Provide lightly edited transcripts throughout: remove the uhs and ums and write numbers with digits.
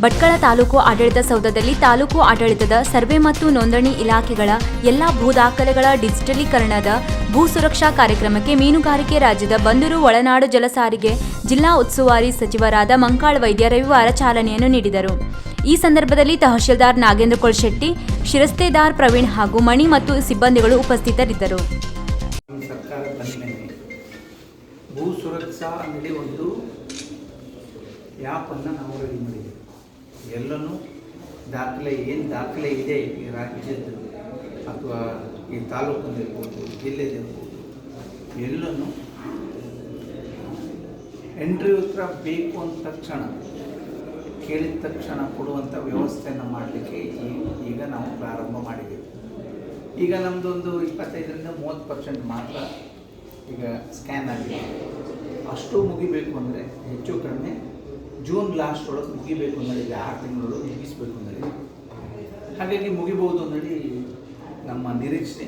ಭಟ್ಕಳ ತಾಲೂಕು ಆಡಳಿತ ಸೌಧದಲ್ಲಿ ತಾಲೂಕು ಆಡಳಿತದ ಸರ್ವೆ ಮತ್ತು ನೋಂದಣಿ ಇಲಾಖೆಗಳ ಎಲ್ಲಾ ಭೂ ದಾಖಲೆಗಳ ಡಿಜಿಟಲೀಕರಣದ ಭೂ ಸುರಕ್ಷಾ ಕಾರ್ಯಕ್ರಮಕ್ಕೆ ಮೀನುಗಾರಿಕೆ ರಾಜ್ಯದ ಬಂದರು ಒಳನಾಡು ಜಲಸಾರಿಗೆ ಜಿಲ್ಲಾ ಉಸ್ತುವಾರಿ ಸಚಿವರಾದ ಮಂಕಾಳ ವೈದ್ಯ ರವಿವಾರ ಚಾಲನೆಯನ್ನು ನೀಡಿದರು. ಈ ಸಂದರ್ಭದಲ್ಲಿ ತಹಶೀಲ್ದಾರ್ ನಾಗೇಂದ್ರ ಕೊಳಶೆಟ್ಟಿ, ಶಿರಸ್ತೇದಾರ್ ಪ್ರವೀಣ್ ಹಾಗೂ ಮಣಿ ಮತ್ತು ಸಿಬ್ಬಂದಿಗಳು ಉಪಸ್ಥಿತರಿದ್ದರು. ಭೂ ಸುರಕ್ಷಾ ಅಂಗಡಿ ಒಂದು ಆ್ಯಪನ್ನು ನಾವು ರೆಡಿ ಮಾಡಿದ್ದೀವಿ. ಎಲ್ಲನೂ ಏನು ದಾಖಲೆ ಇದೆ ಈ ರಾಜ್ಯದ ಅಥವಾ ಈ ತಾಲೂಕಿನಲ್ಲಿರ್ಬೋದು, ಜಿಲ್ಲೆದಿರ್ಬೋದು, ಎಲ್ಲನೂ ಎಂಟ್ರಿ ಉತ್ತರ ಬೇಕು ಅಂದ ತಕ್ಷಣ ಕೇಳಿದ ತಕ್ಷಣ ಕೊಡುವಂಥ ವ್ಯವಸ್ಥೆಯನ್ನು ಮಾಡಲಿಕ್ಕೆ ಈಗ ನಾವು ಪ್ರಾರಂಭ ಮಾಡಿದ್ದೀವಿ. ಈಗ ನಮ್ಮದೊಂದು 25ರಿಂದ 30% ಮಾತ್ರ ಈಗ ಸ್ಕ್ಯಾನ್ ಆಗಿದೆ. ಅಷ್ಟು ಮುಗಿಬೇಕು ಅಂದರೆ ಹೆಚ್ಚು ಕಡಿಮೆ ಜೂನ್ ಲಾಸ್ಟ್ ಒಳಗೆ ಮುಗಿಬೇಕು ಅಂದರೆ, ಈಗ 6 ತಿಂಗಳೊಳಗೆ ಮುಗಿಸ್ಬೇಕು ಅಂದರೆ, ಹಾಗಾಗಿ ಮುಗಿಬೋದು ಅನ್ನೋದು ನಮ್ಮ ನಿರೀಕ್ಷೆ.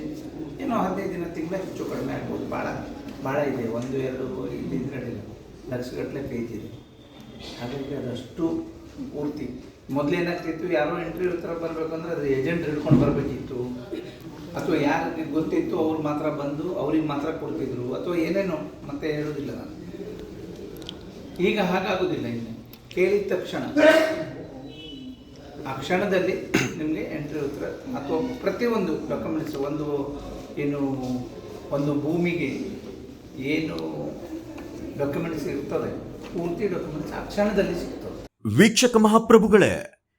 ಏನೋ 15 ದಿನ ತಿಂಗಳ ಹೆಚ್ಚು ಕಡಿಮೆ ಆಗ್ಬೋದು. ಭಾಳ ಇದೆ, 1-2 ಇದ್ರಲ್ಲಿಲ್ಲ, ಲಕ್ಷಗಟ್ಟಲೆ ಪೇಜ್ ಇದೆ. ಹಾಗಾಗಿ ಅದಷ್ಟು ಪೂರ್ತಿ ಮೊದಲೇನಾಗ್ತಿತ್ತು, ಯಾರೋ ಎಂಟ್ರಿ ಉತ್ತರ ಬರಬೇಕಂದ್ರೆ ಅದು ಏಜೆಂಟ್ ಹಿಡ್ಕೊಂಡು ಬರಬೇಕಿತ್ತು, ಅಥವಾ ಯಾರಿಗೆ ಗೊತ್ತಿತ್ತು ಅವ್ರು ಮಾತ್ರ ಬಂದು ಅವ್ರಿಗೆ ಮಾತ್ರ ಕೊಡ್ತಿದ್ರು, ಅಥವಾ ಏನೇನೋ ಮತ್ತೆ ಹೇಳೋದಿಲ್ಲ ನಾನು. ಈಗ ಹಾಗಾಗೋದಿಲ್ಲ. ಇನ್ನು ಕೇಳಿದ ತಕ್ಷಣ ಆ ಕ್ಷಣದಲ್ಲಿ ನಿಮಗೆ ಎಂಟ್ರಿ ಉತ್ತರ ಅಥವಾ ಪ್ರತಿಯೊಂದು ಡಾಕ್ಯುಮೆಂಟ್ಸ್, ಒಂದು ಭೂಮಿಗೆ ಏನು ಡಾಕ್ಯುಮೆಂಟ್ಸ್ ಇರ್ತದೆ, ಪೂರ್ತಿ ಡಾಕ್ಯುಮೆಂಟ್ಸ್ ಆ ಕ್ಷಣದಲ್ಲಿ ಸಿಗ್ತದೆ. ವೀಕ್ಷಕ ಮಹಾಪ್ರಭುಗಳೇ,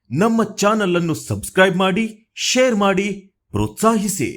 ನಮ್ಮ ಚಾನಲ್ ಅನ್ನು ಸಬ್ಸ್ಕ್ರೈಬ್ ಮಾಡಿ, ಶೇರ್ ಮಾಡಿ, ಪ್ರೋತ್ಸಾಹಿಸಿ.